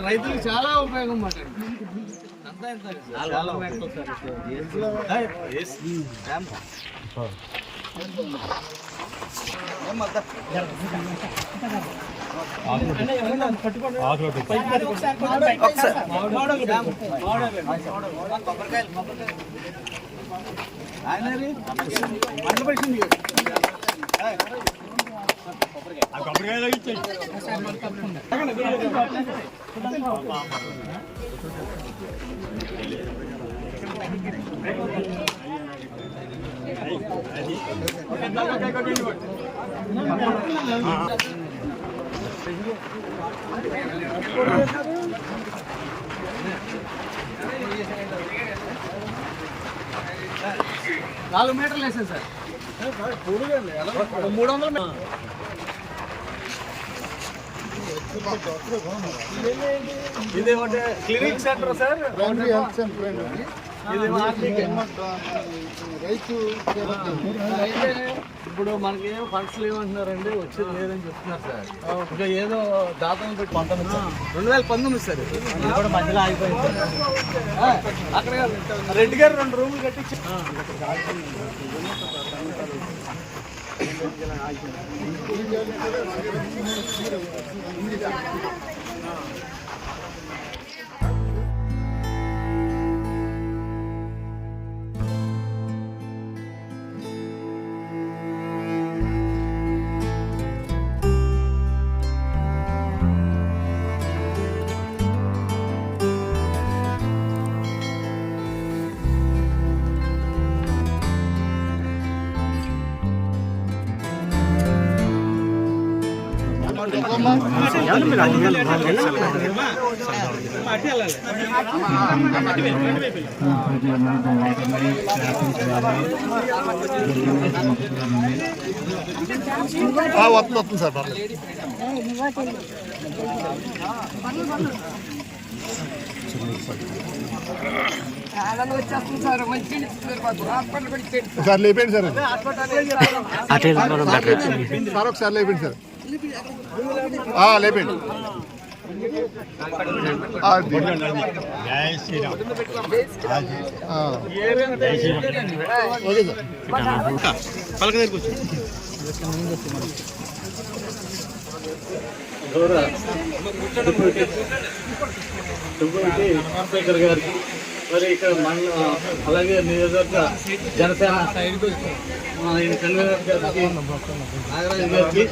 రైతులకు చాలా ఉపయోగం మాట. నాలుగు మీటర్లు వేసాను సార్. 300 ఇది ఒకటి క్లినిక్ సెంటర్ సార్. రైతు ఇప్పుడు మనకి ఏమో ఫండ్స్ లేవంటున్నారండి, వచ్చేది లేదని చెప్తున్నారు సార్. ఇంకా ఏదో దాతను పెట్టి 2019 సార్. ఇది కూడా మధ్యలో ఆగిపోయింది సార్. అక్కడ రెడ్డి గారు 2 రూములు కట్టించి వస్తుంది సార్. సార్ లేపండి సార్. సార్ ఒకసారి లేపండి సార్. లేపండి. Okay sir. పలక దగ్గర కూర్చో. స్పీకర్ గారికి మరి ఇక్కడ అలాగే నియోజకవర్గ జనసేన కన్వీనర్ గారికి, నాగరాజు గారికి,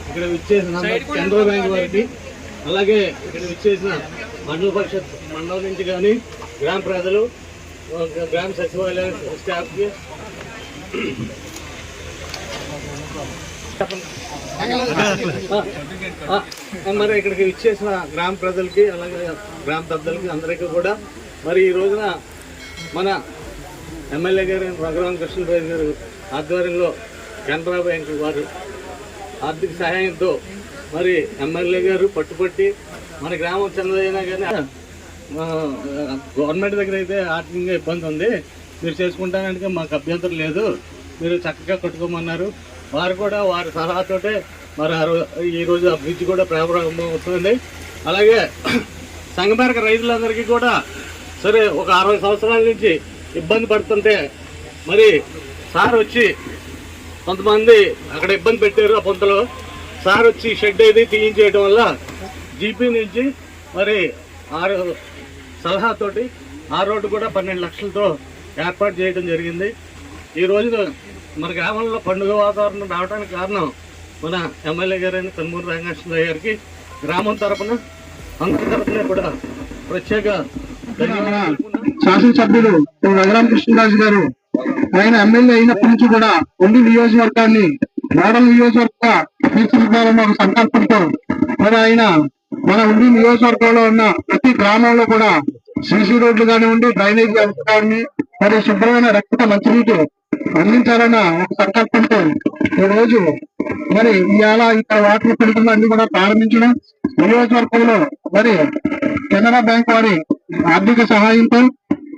ఇక్కడ విచ్చేసిన కెనరా బ్యాంక్ వారికి, అలాగే ఇక్కడ విచ్చేసిన మండల పరిషత్ మండలం నుంచి కానీ గ్రామ ప్రజలు, గ్రామ సచివాలయ స్టాఫ్కి, మరి ఇక్కడికి విచ్చేసిన గ్రామ ప్రజలకి, అలాగే గ్రామ పెద్దలకి అందరికీ కూడా మరి ఈ రోజున మన ఎమ్మెల్యే గారు రఘురామ కృష్ణరాజు గారు ఆధ్వర్యంలో కెనరా బ్యాంకు వారు ఆర్థిక సహాయంతో మరి ఎమ్మెల్యే గారు పట్టుపట్టి మన గ్రామం చిన్నదైనా కానీ గవర్నమెంట్ దగ్గర అయితే ఆర్థికంగా ఇబ్బంది ఉంది, మీరు చేసుకుంటానంటే మాకు అభ్యంతరం లేదు, మీరు చక్కగా కట్టుకోమన్నారు. వారు కూడా వారి సలహాతోటే మరి ఈరోజు ఆ బ్రిడ్జ్ కూడా ప్రారంభమవుతుంది. అలాగే సంగమేరక రైతులందరికీ కూడా సరే ఒక 60 సంవత్సరాల నుంచి ఇబ్బంది పడుతుంటే మరి సార్ వచ్చి కొంతమంది అక్కడ ఇబ్బంది పెట్టారు. ఆ పొంతలో సార్ వచ్చి షెడ్ ఏది తీయించేయడం వల్ల జీపీ నుంచి మరి సలహాతోటి ఆ రోడ్డు కూడా 12 లక్షలతో ఏర్పాటు చేయడం జరిగింది. ఈ రోజు మన గ్రామంలో పండుగ వాతావరణం రావడానికి కారణం మన ఎమ్మెల్యే గారైన కనుమూరు రంగనాథరావు గారికి గ్రామం తరఫున అందరి తరఫున కూడా ప్రత్యేక శాసనసభ్యులు రఘురామ కృష్ణరాజు గారు ఆయన ఎమ్మెల్యే అయినప్పటి నుంచి కూడా ఉండి నియోజకవర్గాన్ని మోడల్ నియోజకవర్గ తీర్చిదిద్దాలన్న ఒక సంకల్పంతో మరి ఆయన మన ఉండి నియోజకవర్గంలో ఉన్న ప్రతి గ్రామంలో కూడా సీసీ రోడ్లు కానివ్వండి, డ్రైనేజ్ వ్యవస్థ కానీ, మరి శుభ్రమైన రక్షిత మంచినీటి అందించాలన్న ఒక సంకల్పంతో ఈ రోజు మరి ఇవాళ ఇక్కడ వాటర్ ఫిల్టర్లు అన్ని కూడా ప్రారంభించడం, నియోజకవర్గంలో మరి కెనరా బ్యాంక్ వారి ఆర్థిక సహాయంతో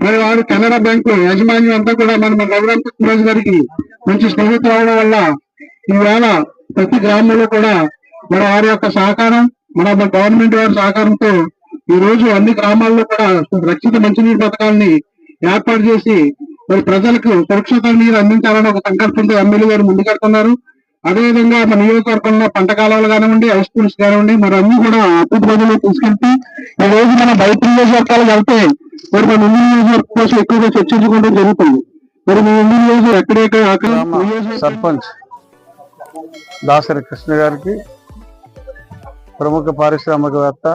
మరి వారు కెనరా బ్యాంకు యాజమాన్యం అంతా కూడా మన రఘురామ కృష్ణరాజు గారికి మంచి స్నేహితులు అవడం వల్ల ఈవేళ ప్రతి గ్రామంలో కూడా మరి వారి యొక్క సహకారం, మన గవర్నమెంట్ వారి సహకారంతో ఈ రోజు అన్ని గ్రామాల్లో కూడా రక్షిత మంచినీరు పథకాలని ఏర్పాటు చేసి మరి ప్రజలకు సురక్షిత నీరు అందించాలని ఒక సంకల్పంతో ఎమ్మెల్యే గారు ముందుకెళ్తున్నారు. అదేవిధంగా మన నియోజకవర్గంలో పంట కాలాలు కానివ్వండి, హై స్కూల్స్ కానివ్వండి, మరి అన్ని కూడా అభివృద్ధి ప్రజలు తీసుకెళ్తే ఈ రోజు మన బయట నియోజకవర్గాలకు వెళ్తే మరి మన ఇండి నియోజకవర్గం కోసం ఎక్కువగా చర్చించుకోవడం జరుగుతుంది. మరి మీ ఇండి నియోజకవర్గం ఎక్కడెక్కడ సర్పంచ్ దాసరి కృష్ణ గారికి, ప్రముఖ పారిశ్రామికవేత్త,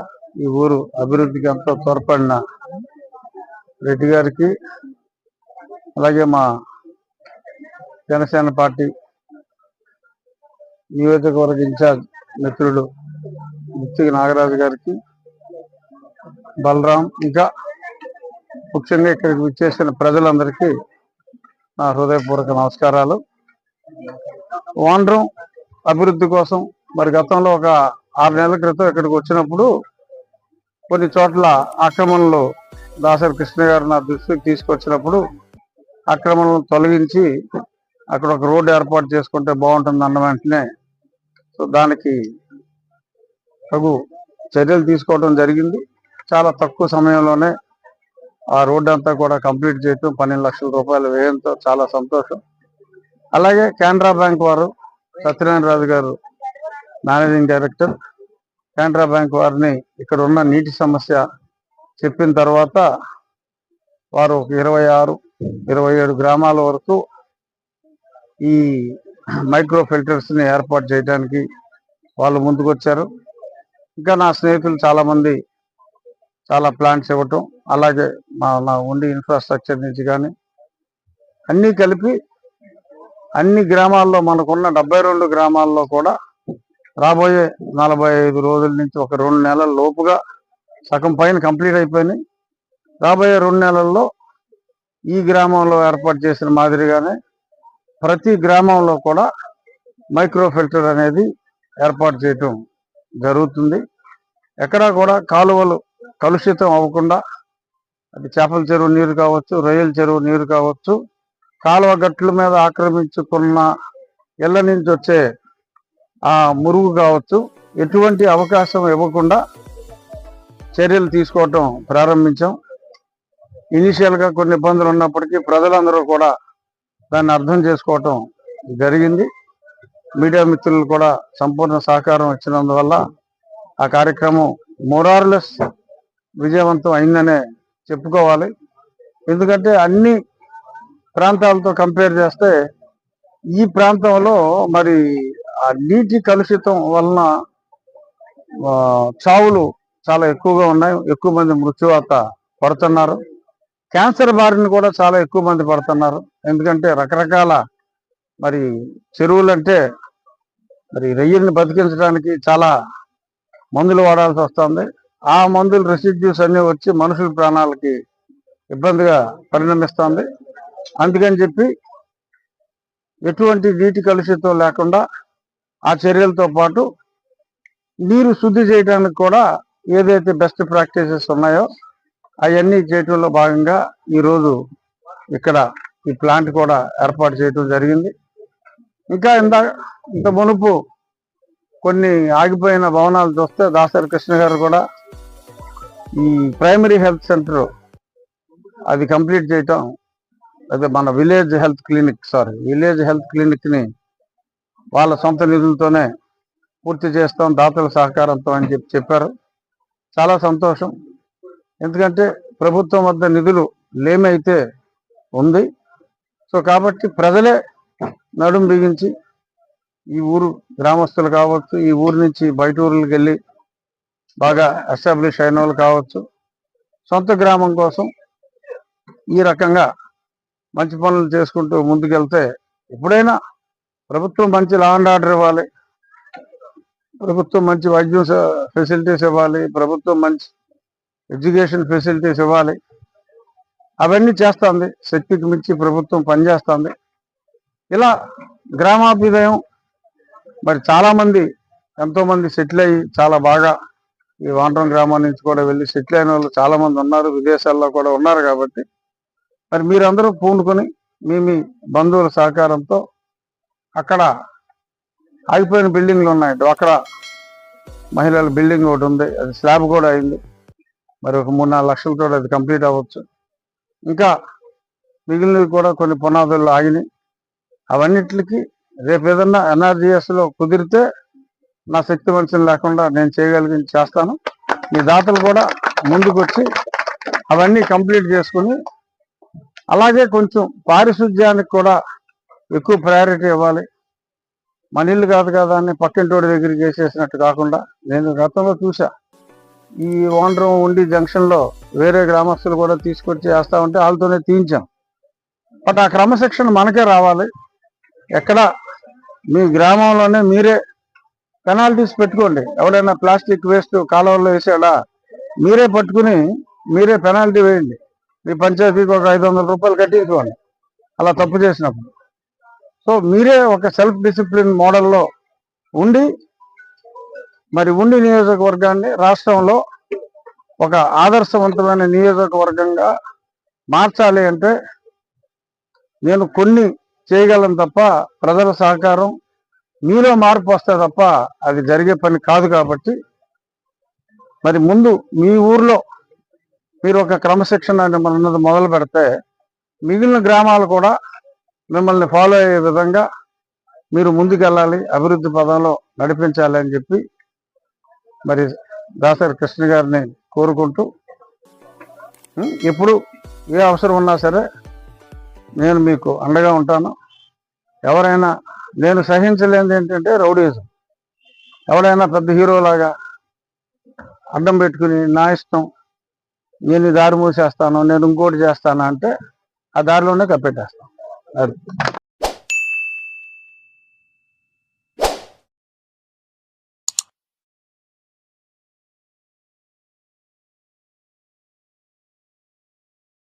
ఈ ఊరు అభివృద్ధికి ఎంతో తోడ్పడిన రెడ్డి గారికి, అలాగే మా జనసేన పార్టీ నియోజకవర్గ ఇన్ఛార్జ్ మిత్రుడు ముత్తికి నాగరాజు గారికి, బలరాం, ఇంకా ముఖ్యంగా ఇక్కడికి విచ్చేసిన ప్రజలందరికీ నా హృదయపూర్వక నమస్కారాలు. వాండ్రం అభివృద్ధి కోసం మరి గతంలో ఒక 6 నెలల క్రితం ఇక్కడికి వచ్చినప్పుడు కొన్ని చోట్ల ఆక్రమణలు దాసరి కృష్ణ గారు నా దృష్టికి తీసుకొచ్చినప్పుడు ఆక్రమణలను తొలగించి అక్కడ ఒక రోడ్డు ఏర్పాటు చేసుకుంటే బాగుంటుంది అన్న వెంటనే దానికి తగు చర్యలు తీసుకోవడం జరిగింది. చాలా తక్కువ సమయంలోనే ఆ రోడ్డు అంతా కూడా కంప్లీట్ చేయటం, 12 లక్షల రూపాయల వ్యయంతో చాలా సంతోషం. అలాగే కెనరా బ్యాంక్ వారు, సత్యనారాయణ రాజు గారు మేనేజింగ్ డైరెక్టర్, కెనరా బ్యాంక్ వారిని ఇక్కడ ఉన్న నీటి సమస్య చెప్పిన తర్వాత వారు 26-27 గ్రామాల వరకు ఈ మైక్రో ఫిల్టర్స్ ని ఏర్పాటు చేయడానికి వాళ్ళు ముందుకు వచ్చారు. ఇంకా నా స్నేహితులు చాలా మంది చాలా ప్లాంట్స్ ఇవ్వటం, అలాగే నా ఉండి ఇన్ఫ్రాస్ట్రక్చర్ నుంచి కానీ అన్నీ కలిపి అన్ని గ్రామాల్లో మనకున్న 72 గ్రామాల్లో కూడా రాబోయే 45 రోజుల నుంచి ఒక 2 నెలల లోపుగా సగం పైన కంప్లీట్ అయిపోయినాయి. రాబోయే 2 నెలల్లో ఈ గ్రామంలో ఏర్పాటు చేసిన మాదిరిగానే ప్రతి గ్రామంలో కూడా మైక్రో ఫిల్టర్ అనేది ఏర్పాటు చేయటం జరుగుతుంది. ఎక్కడా కూడా కాలువలు కలుషితం అవ్వకుండా, అది చేపల చెరువు నీరు కావచ్చు, రొయ్యల చెరువు నీరు కావచ్చు, కాలువ గట్ల మీద ఆక్రమించుకున్న ఇళ్ల నుంచి వచ్చే ఆ మురుగు కావచ్చు, ఎటువంటి అవకాశం ఇవ్వకుండా చర్యలు తీసుకోవటం ప్రారంభించాం. ఇనీషియల్గా కొన్ని ఇబ్బందులు ఉన్నప్పటికీ ప్రజలందరూ కూడా దాన్ని అర్థం చేసుకోవటం జరిగింది. మీడియా మిత్రులు కూడా సంపూర్ణ సహకారం ఇచ్చినందువల్ల ఆ కార్యక్రమం మోరార్లెస్ విజయవంతం అయిందనే చెప్పుకోవాలి. ఎందుకంటే అన్ని ప్రాంతాలతో కంపేర్ చేస్తే ఈ ప్రాంతంలో మరి ఆ నీటి కలుషితం వలన చావులు చాలా ఎక్కువగా ఉన్నాయి. ఎక్కువ మంది మృత్యువాత పడుతున్నారు. క్యాన్సర్ బారిన కూడా చాలా ఎక్కువ మంది పడుతున్నారు. ఎందుకంటే రకరకాల మరి చెరువులంటే మరి రొయ్యల్ని బతికించడానికి చాలా మందులు వాడాల్సి వస్తుంది. ఆ మందులు రెసిడ్యూస్ అన్నీ వచ్చి మనుషుల ప్రాణాలకి ఇబ్బందిగా పరిణమిస్తుంది. అందుకని చెప్పి ఎటువంటి నీటి కలుషితం లేకుండా ఆ చర్యలతో పాటు నీరు శుద్ధి చేయడానికి కూడా ఏదైతే బెస్ట్ ప్రాక్టీసెస్ ఉన్నాయో అవన్నీ చేయటంలో భాగంగా ఈరోజు ఇక్కడ ఈ ప్లాంట్ కూడా ఏర్పాటు చేయటం జరిగింది. ఇంకా ఇంత మునుపు కొన్ని ఆగిపోయిన భవనాలు చూస్తే దాసరి కృష్ణ గారు కూడా ఈ ప్రైమరీ హెల్త్ సెంటర్ అది కంప్లీట్ చేయటం, అదే మన విలేజ్ హెల్త్ క్లినిక్ ని వాళ్ళ సొంత నిధులతోనే పూర్తి చేస్తాం, దాతల సహకారంతో అని చెప్పారు. చాలా సంతోషం. ఎందుకంటే ప్రభుత్వం వద్ద నిధులు లేమైతే ఉంది. సో కాబట్టి ప్రజలే నడుం బిగించి ఈ ఊరు గ్రామస్తులు కావచ్చు, ఈ ఊరు నుంచి బయట ఊర్లకు వెళ్ళి బాగా ఎస్టాబ్లిష్ అయిన వాళ్ళు కావచ్చు, సొంత గ్రామం కోసం ఈ రకంగా మంచి పనులు చేసుకుంటూ ముందుకెళ్తే ఎప్పుడైనా ప్రభుత్వం మంచి లా అండ్ ఆర్డర్ ఇవ్వాలి, ప్రభుత్వం మంచి వైద్యం ఫెసిలిటీస్ ఇవ్వాలి, ప్రభుత్వం మంచి ఎడ్యుకేషన్ ఫెసిలిటీస్ ఇవ్వాలి. అవన్నీ చేస్తుంది. శక్తికి మించి ప్రభుత్వం పనిచేస్తుంది. ఇలా గ్రామాభ్యుదయం మరి చాలామంది ఎంతోమంది సెటిల్ అయ్యి చాలా బాగా ఈ వాండ్రం గ్రామం నుంచి కూడా వెళ్ళి సెటిల్ అయిన వాళ్ళు చాలామంది ఉన్నారు, విదేశాల్లో కూడా ఉన్నారు. కాబట్టి మరి మీరందరూ పూనుకొని మీ బంధువుల సహకారంతో అక్కడ ఆగిపోయిన బిల్డింగ్లు ఉన్నాయి. అక్కడ మహిళల బిల్డింగ్ ఒకటి ఉంది, అది స్లాబ్ కూడా అయింది. మరి ఒక 3-4 లక్షలతో అది కంప్లీట్ అవ్వచ్చు. ఇంకా మిగిలినవి కూడా కొన్ని పునాదులు ఆగినాయి. అవన్నిటికి రేపు ఏదన్నా NRGS-లో కుదిరితే నా శక్తి వంచన లేకుండా నేను చేయగలిగింది చేస్తాను. మీ దాతలు కూడా ముందుకు వచ్చి అవన్నీ కంప్లీట్ చేసుకుని, అలాగే కొంచెం పారిశుధ్యానికి కూడా ఎక్కువ ప్రయారిటీ ఇవ్వాలి. మన ఇల్లు కాదు కదా అని పక్కింటోడి దగ్గరికి వేసేసినట్టు కాకుండా, నేను గతంలో చూసా ఈ ఓండ్రం ఉండి జంక్షన్లో వేరే గ్రామస్తులు కూడా తీసుకొచ్చి వేస్తా ఉంటే వాళ్ళతోనే తీయించాం. బట్ ఆ క్రమశిక్షణ మనకే రావాలి. ఎక్కడ మీ గ్రామంలోనే మీరే పెనాల్టీస్ పెట్టుకోండి. ఎవడైనా ప్లాస్టిక్ వేస్ట్ కాలువల్లో వేసాడా మీరే పట్టుకుని మీరే పెనాల్టీ వేయండి. మీ పంచాయతీకి ఒక 500 రూపాయలు కట్టించుకోండి అలా తప్పు చేసినప్పుడు. సో మీరే ఒక సెల్ఫ్ డిసిప్లిన్ మోడల్లో ఉండి మరి ఉండి నియోజకవర్గాన్ని రాష్ట్రంలో ఒక ఆదర్శవంతమైన నియోజకవర్గంగా మార్చాలి అంటే నేను కొన్ని చేయగలను తప్ప, ప్రజల సహకారం మీలో మార్పు వస్తే తప్ప అది జరిగే పని కాదు. కాబట్టి మరి ముందు మీ ఊర్లో మీరు ఒక క్రమశిక్షణ అన్నది మొదలు పెడితే మిగిలిన గ్రామాలు కూడా మిమ్మల్ని ఫాలో అయ్యే విధంగా మీరు ముందుకెళ్ళాలి, అభివృద్ధి పదంలో నడిపించాలి అని చెప్పి మరి దాసరి కృష్ణ గారిని కోరుకుంటూ, ఎప్పుడు ఏ అవసరం ఉన్నా సరే నేను మీకు అండగా ఉంటాను. ఎవరైనా నేను సహించలేనిది ఏంటంటే రౌడీజం. ఎవడైనా పెద్ద హీరోలాగా అడ్డం పెట్టుకుని నా ఇష్టం, నేను ఈ దారి మూసేస్తాను, నేను ఇంకోటి చేస్తాను అంటే ఆ దారిలోనే కప్పెట్టేస్తాను. అది